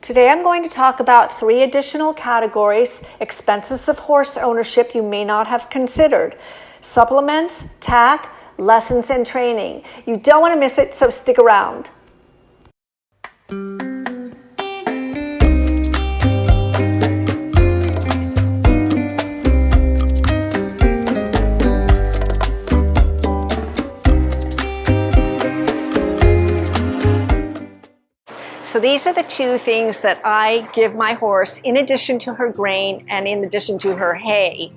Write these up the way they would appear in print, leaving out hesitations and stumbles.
Today I'm going to talk about 3 additional categories, expenses of horse ownership you may not have considered. Supplements, tack, lessons and training. You don't want to miss it, so stick around. So these are the 2 things that I give my horse in addition to her grain and in addition to her hay.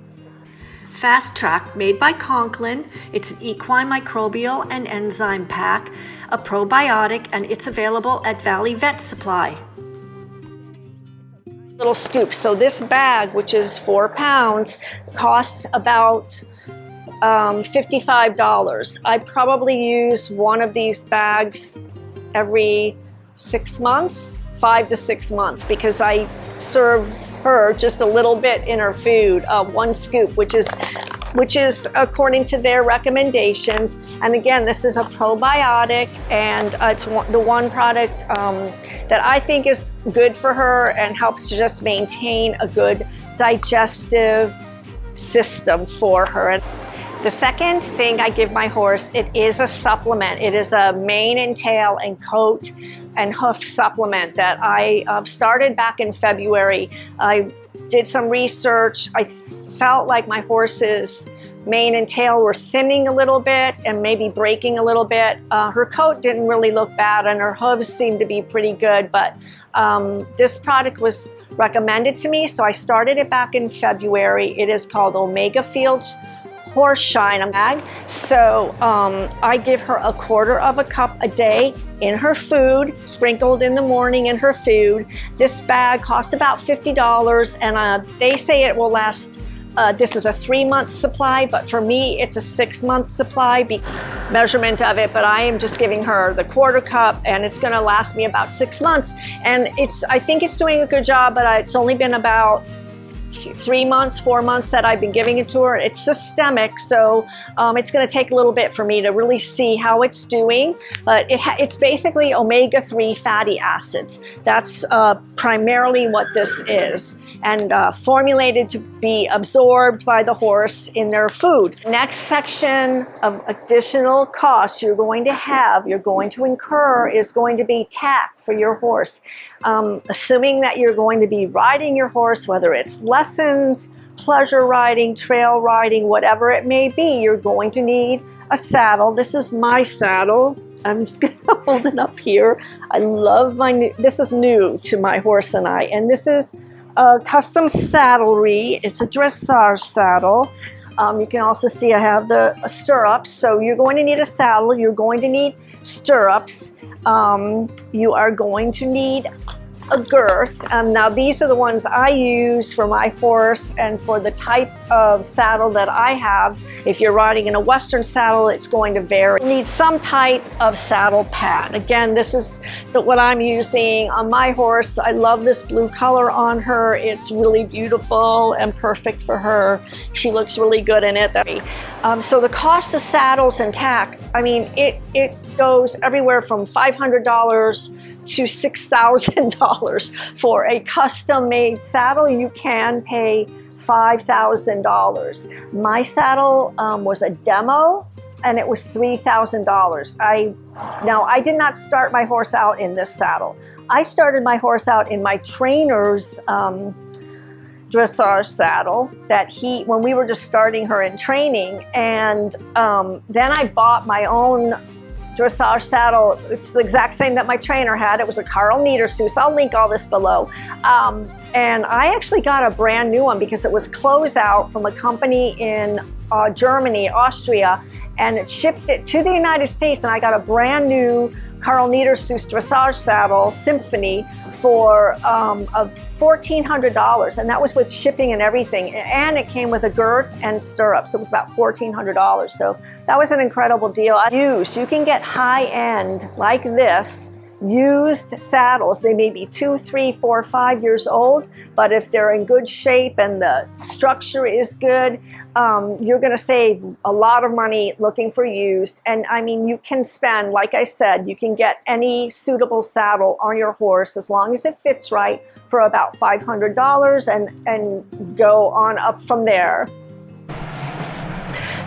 Fastrack, made by Conklin. It's an equine microbial and enzyme pack, a probiotic, and it's available at Valley Vet Supply. Little scoop. So this bag, which is 4 pounds, costs about $55. I probably use one of these bags every 6 months, 5 to 6 months, because I serve her just a little bit in her food, 1 scoop, which is according to their recommendations. And again, this is a probiotic, and it's the one product that I think is good for her and helps to just maintain a good digestive system for her. The second thing I give my horse, it is a supplement. It is a mane and tail and coat and hoof supplement that I started back in February. I did some research. I felt like my horse's mane and tail were thinning a little bit and maybe breaking a little bit. Her coat didn't really look bad and her hooves seemed to be pretty good, but this product was recommended to me, so I started it back in February. It is called Omega Fields Horseshine bag. So I give her 1/4 cup a day in her food, sprinkled in the morning in her food. This bag costs about $50, and they say it will last. This is a 3-month supply, but for me it's a 6-month supply measurement of it, but I am just giving her the 1/4 cup, and it's going to last me about 6 months. And I think it's doing a good job, but it's only been about 3 months, 4 months that I've been giving it to her. It's systemic, so it's going to take a little bit for me to really see how it's doing, but it's basically omega-3 fatty acids. That's primarily what this is, and formulated to be absorbed by the horse in their food. Next section of additional costs you're going to incur is going to be tack for your horse. Assuming that you're going to be riding your horse, whether it's lessons, pleasure riding, trail riding, whatever it may be, you're going to need a saddle. This is my saddle. I'm just going to hold it up here. I love this is new to my horse and I, and this is a custom Saddlery. It's a dressage saddle. You can also see I have the stirrups. So you're going to need a saddle. You're going to need stirrups. You are going to need a girth. Now these are the ones I use for my horse and for the type of saddle that I have. If you're riding in a Western saddle, it's going to vary. You need some type of saddle pad. Again, this is what I'm using on my horse. I love this blue color on her. It's really beautiful and perfect for her. She looks really good in it. So the cost of saddles and tack, I mean, it goes everywhere from $500 to $6,000 for a custom-made saddle. You can pay $5,000. My saddle was a demo, and it was $3,000. Now, I did not start my horse out in this saddle. I started my horse out in my trainer's dressage saddle that when we were just starting her in training, and then I bought my own dressage saddle. It's the exact same that my trainer had. It was a Carl Niedersuss. I'll link all this below. And I actually got a brand new one because it was closeout from a company in Germany, Austria, and it shipped it to the United States, and I got a brand new Carl Niedersuss dressage saddle, Symphony, for $1,400, and that was with shipping and everything, and it came with a girth and stirrups. It was about $1,400, so that was an incredible deal. You can get high-end like this used saddles, they may be 2, 3, 4, 5 years old, but if they're in good shape and the structure is good, you're going to save a lot of money looking for used. And I mean, you can spend, like I said, you can get any suitable saddle on your horse as long as it fits right for about $500 and go on up from there.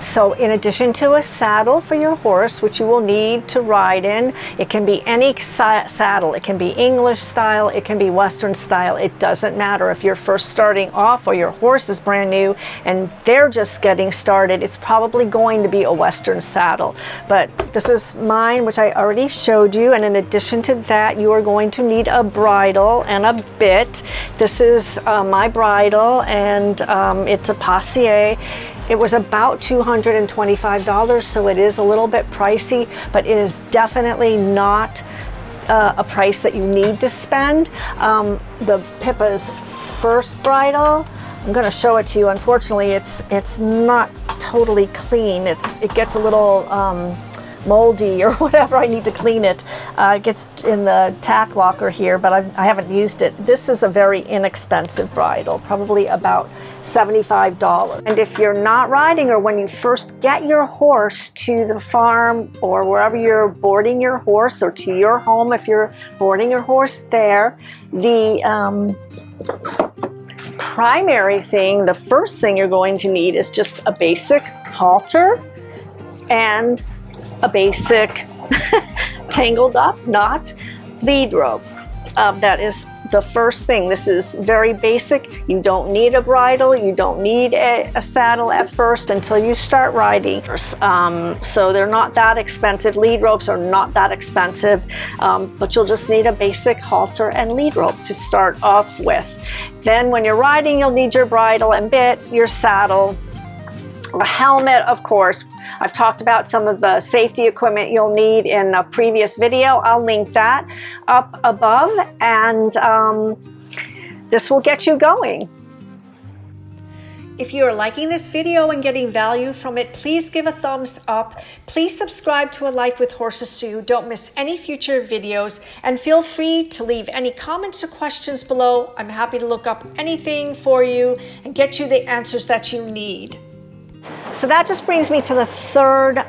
So in addition to a saddle for your horse, which you will need to ride in, it can be any saddle. It can be English style, it can be Western style. It doesn't matter if you're first starting off or your horse is brand new and they're just getting started. It's probably going to be a Western saddle. But this is mine, which I already showed you. And in addition to that, you are going to need a bridle and a bit. This is my bridle, and it's a Passier. It was about $225, so it is a little bit pricey, but it is definitely not a price that you need to spend. The Pippa's first bridle, I'm going to show it to you. Unfortunately, it's not totally clean. It gets a little moldy or whatever. I need to clean it. It gets in the tack locker here, but I haven't used it. This is a very inexpensive bridle, probably about $75. And if you're not riding, or when you first get your horse to the farm or wherever you're boarding your horse, or to your home if you're boarding your horse there, the primary thing, the first thing you're going to need is just a basic halter and a basic tangled up knot lead rope. That is the first thing. This is very basic. You don't need a bridle. You don't need a saddle at first until you start riding. So they're not that expensive. Lead ropes are not that expensive, but you'll just need a basic halter and lead rope to start off with. Then when you're riding, you'll need your bridle and bit, your saddle, a helmet, of course. I've talked about some of the safety equipment you'll need in a previous video. I'll link that up above, and this will get you going. If you are liking this video and getting value from it, please give a thumbs up. Please subscribe to A Life with Horses so you don't miss any future videos, and feel free to leave any comments or questions below. I'm happy to look up anything for you and get you the answers that you need. So that just brings me to the third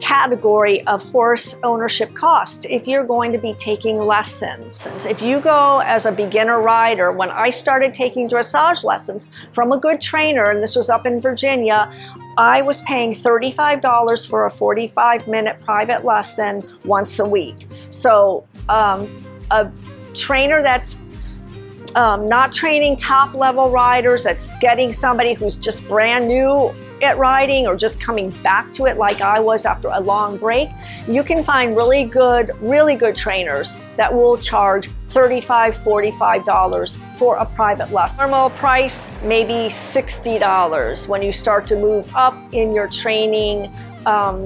category of horse ownership costs. If you're going to be taking lessons, if you go as a beginner rider, when I started taking dressage lessons from a good trainer, and this was up in Virginia, I was paying $35 for a 45-minute private lesson once a week. So a trainer that's not training top level riders, that's getting somebody who's just brand new at riding or just coming back to it like I was after a long break, you can find really good trainers that will charge $35, $45 for a private lesson. Normal price, maybe $60 when you start to move up in your training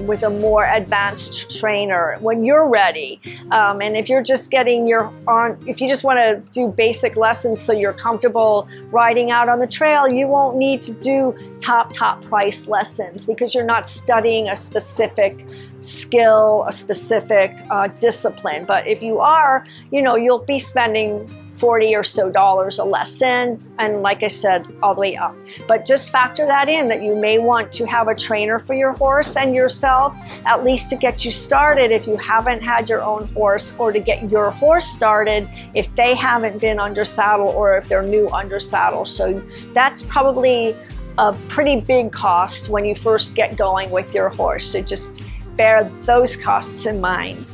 with a more advanced trainer when you're ready. And if you're just getting if you just want to do basic lessons so you're comfortable riding out on the trail, you won't need to do top price lessons because you're not studying a specific skill, a specific discipline. But if you are, you'll be spending $40 or so a lesson, and like I said, all the way up. But just factor that in, that you may want to have a trainer for your horse and yourself, at least to get you started if you haven't had your own horse, or to get your horse started if they haven't been under saddle or if they're new under saddle. So that's probably a pretty big cost when you first get going with your horse. So just bear those costs in mind.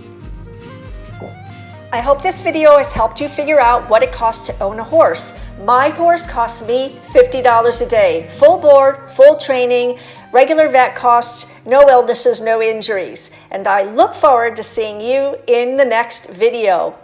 I hope this video has helped you figure out what it costs to own a horse. My horse costs me $50 a day. Full board, full training, regular vet costs, no illnesses, no injuries. And I look forward to seeing you in the next video.